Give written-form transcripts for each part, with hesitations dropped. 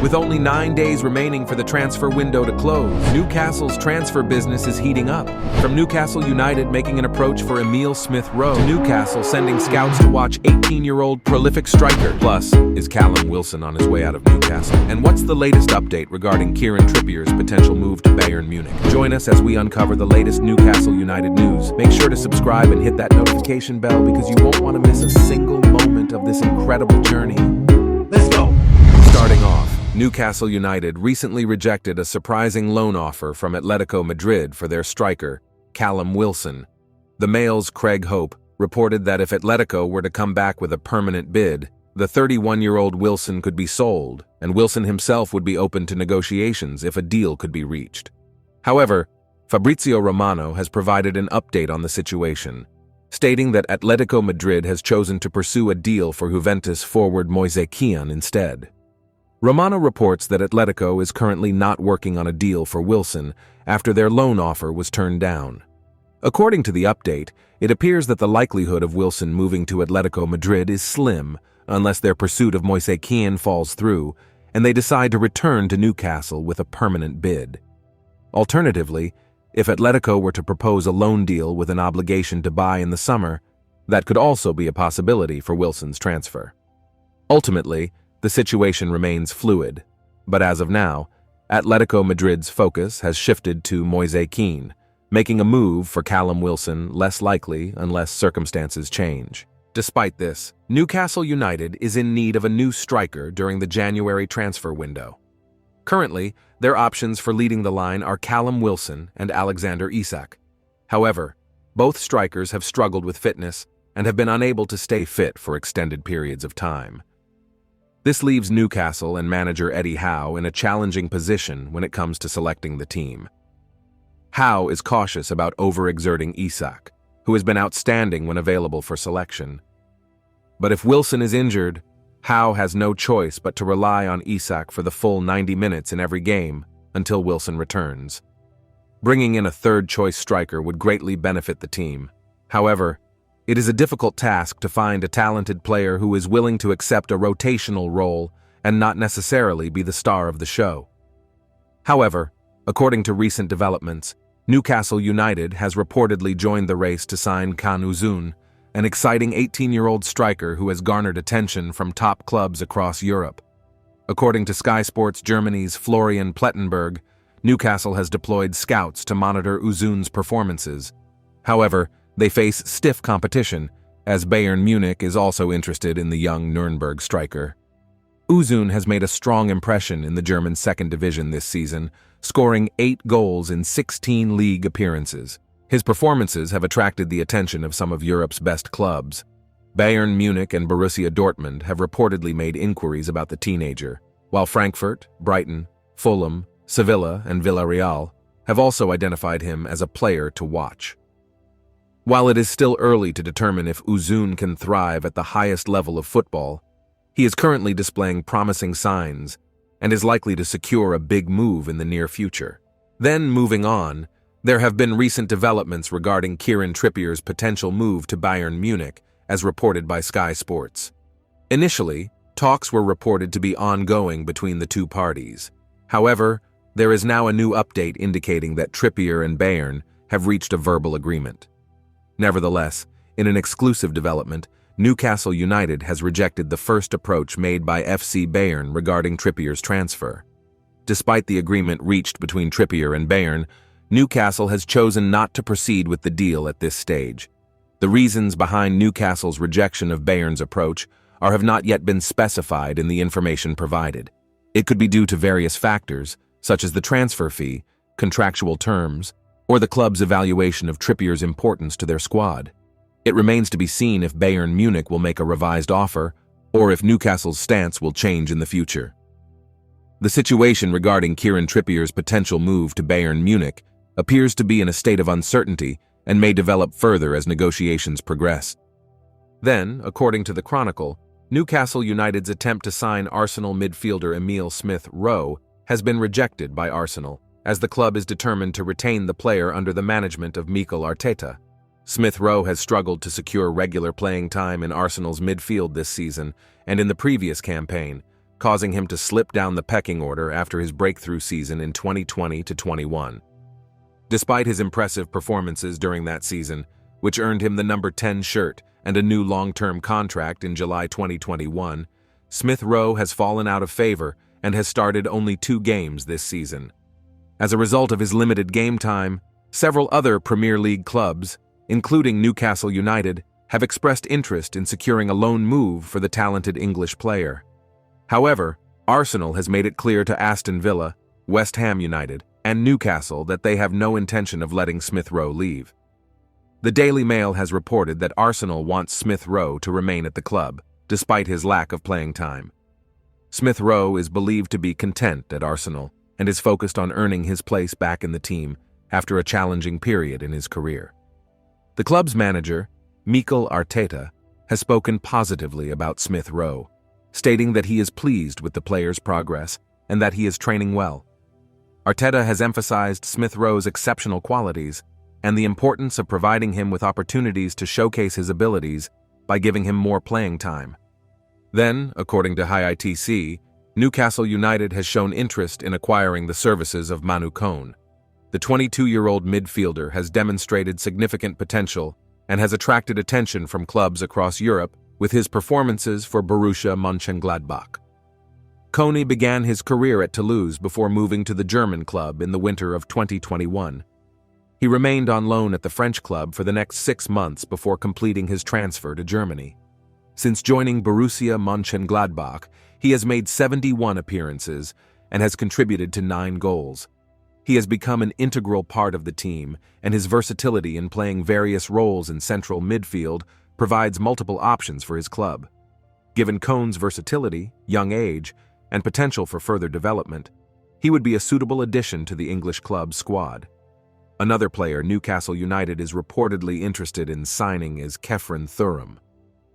With only 9 days remaining for the transfer window to close, Newcastle's transfer business is heating up. From Newcastle United making an approach for Emile Smith Rowe, to Newcastle sending scouts to watch 18-year-old prolific striker. Plus, is Callum Wilson on his way out of Newcastle? And what's the latest update regarding Kieran Trippier's potential move to Bayern Munich? Join us as we uncover the latest Newcastle United news. Make sure to subscribe and hit that notification bell because you won't want to miss a single moment of this incredible journey. Let's go! Starting off, Newcastle United recently rejected a surprising loan offer from Athletico Madrid for their striker, Callum Wilson. The Mail's Craig Hope reported that if Atletico were to come back with a permanent bid, the 31-year-old Wilson could be sold, and Wilson himself would be open to negotiations if a deal could be reached. However, Fabrizio Romano has provided an update on the situation, stating that Athletico Madrid has chosen to pursue a deal for Juventus forward Moise Kean instead. Romano reports that Atletico is currently not working on a deal for Wilson after their loan offer was turned down. According to the update, it appears that the likelihood of Wilson moving to Atletico Madrid is slim unless their pursuit of Moise Kean falls through and they decide to return to Newcastle with a permanent bid. Alternatively, if Atletico were to propose a loan deal with an obligation to buy in the summer, that could also be a possibility for Wilson's transfer. Ultimately, the situation remains fluid, but as of now, Atletico Madrid's focus has shifted to Moise Kean, making a move for Callum Wilson less likely unless circumstances change. Despite this, Newcastle United is in need of a new striker during the January transfer window. Currently, their options for leading the line are Callum Wilson and Alexander Isak. However, both strikers have struggled with fitness and have been unable to stay fit for extended periods of time. This leaves Newcastle and manager Eddie Howe in a challenging position when it comes to selecting the team. Howe is cautious about overexerting Isak, who has been outstanding when available for selection. But if Wilson is injured, Howe has no choice but to rely on Isak for the full 90 minutes in every game until Wilson returns. Bringing in a third-choice striker would greatly benefit the team. However, it is a difficult task to find a talented player who is willing to accept a rotational role and not necessarily be the star of the show. However, according to recent developments, Newcastle United has reportedly joined the race to sign Uzun, an exciting 18-year-old striker who has garnered attention from top clubs across Europe. According to Sky Sports Germany's Florian Plettenberg, Newcastle has deployed scouts to monitor Uzun's performances. However, they face stiff competition, as Bayern Munich is also interested in the young Nuremberg striker. Uzun has made a strong impression in the German second division this season, scoring 8 goals in 16 league appearances. His performances have attracted the attention of some of Europe's best clubs. Bayern Munich and Borussia Dortmund have reportedly made inquiries about the teenager, while Frankfurt, Brighton, Fulham, Sevilla, and Villarreal have also identified him as a player to watch. While it is still early to determine if Uzun can thrive at the highest level of football, he is currently displaying promising signs and is likely to secure a big move in the near future. Then, moving on, there have been recent developments regarding Kieran Trippier's potential move to Bayern Munich, as reported by Sky Sports. Initially, talks were reported to be ongoing between the two parties. However, there is now a new update indicating that Trippier and Bayern have reached a verbal agreement. Nevertheless, in an exclusive development, Newcastle United has rejected the first approach made by FC Bayern regarding Trippier's transfer. Despite the agreement reached between Trippier and Bayern, Newcastle has chosen not to proceed with the deal at this stage. The reasons behind Newcastle's rejection of Bayern's approach have not yet been specified in the information provided. It could be due to various factors, such as the transfer fee, contractual terms, or the club's evaluation of Trippier's importance to their squad. It remains to be seen if Bayern Munich will make a revised offer, or if Newcastle's stance will change in the future. The situation regarding Kieran Trippier's potential move to Bayern Munich appears to be in a state of uncertainty and may develop further as negotiations progress. Then, according to the Chronicle, Newcastle United's attempt to sign Arsenal midfielder Emile Smith Rowe has been rejected by Arsenal, as the club is determined to retain the player under the management of Mikel Arteta. Smith Rowe has struggled to secure regular playing time in Arsenal's midfield this season and in the previous campaign, causing him to slip down the pecking order after his breakthrough season in 2020-21. Despite his impressive performances during that season, which earned him the number 10 shirt and a new long-term contract in July 2021, Smith Rowe has fallen out of favor and has started only 2 games this season. As a result of his limited game time, several other Premier League clubs, including Newcastle United, have expressed interest in securing a loan move for the talented English player. However, Arsenal has made it clear to Aston Villa, West Ham United, and Newcastle that they have no intention of letting Smith Rowe leave. The Daily Mail has reported that Arsenal wants Smith Rowe to remain at the club, despite his lack of playing time. Smith Rowe is believed to be content at Arsenal and is focused on earning his place back in the team after a challenging period in his career. The club's manager, Mikel Arteta, has spoken positively about Smith Rowe, stating that he is pleased with the player's progress and that he is training well. Arteta has emphasized Smith Rowe's exceptional qualities and the importance of providing him with opportunities to showcase his abilities by giving him more playing time. Then, according to HITC, Newcastle United has shown interest in acquiring the services of Manu Kone. The 22-year-old midfielder has demonstrated significant potential and has attracted attention from clubs across Europe with his performances for Borussia Mönchengladbach. Kone began his career at Toulouse before moving to the German club in the winter of 2021. He remained on loan at the French club for the next 6 months before completing his transfer to Germany. Since joining Borussia Mönchengladbach, he has made 71 appearances and has contributed to 9 goals. He has become an integral part of the team, and his versatility in playing various roles in central midfield provides multiple options for his club. Given Kone's versatility, young age, and potential for further development, he would be a suitable addition to the English club's squad. Another player Newcastle United is reportedly interested in signing is Khephren Thuram.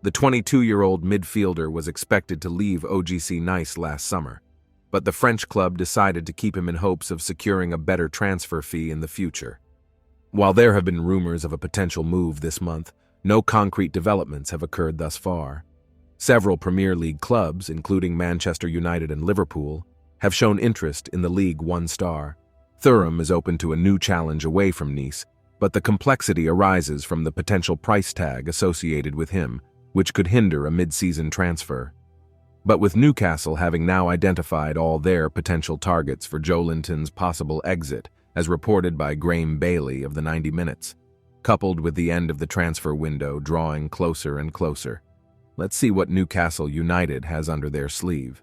The 22-year-old midfielder was expected to leave OGC Nice last summer, but the French club decided to keep him in hopes of securing a better transfer fee in the future. While there have been rumors of a potential move this month, no concrete developments have occurred thus far. Several Premier League clubs, including Manchester United and Liverpool, have shown interest in the League One star. Thuram is open to a new challenge away from Nice, but the complexity arises from the potential price tag associated with him, which could hinder a mid-season transfer. But with Newcastle having now identified all their potential targets for Joelinton's possible exit, as reported by Graham Bailey of the 90 Minutes, coupled with the end of the transfer window drawing closer and closer, let's see what Newcastle United has under their sleeve.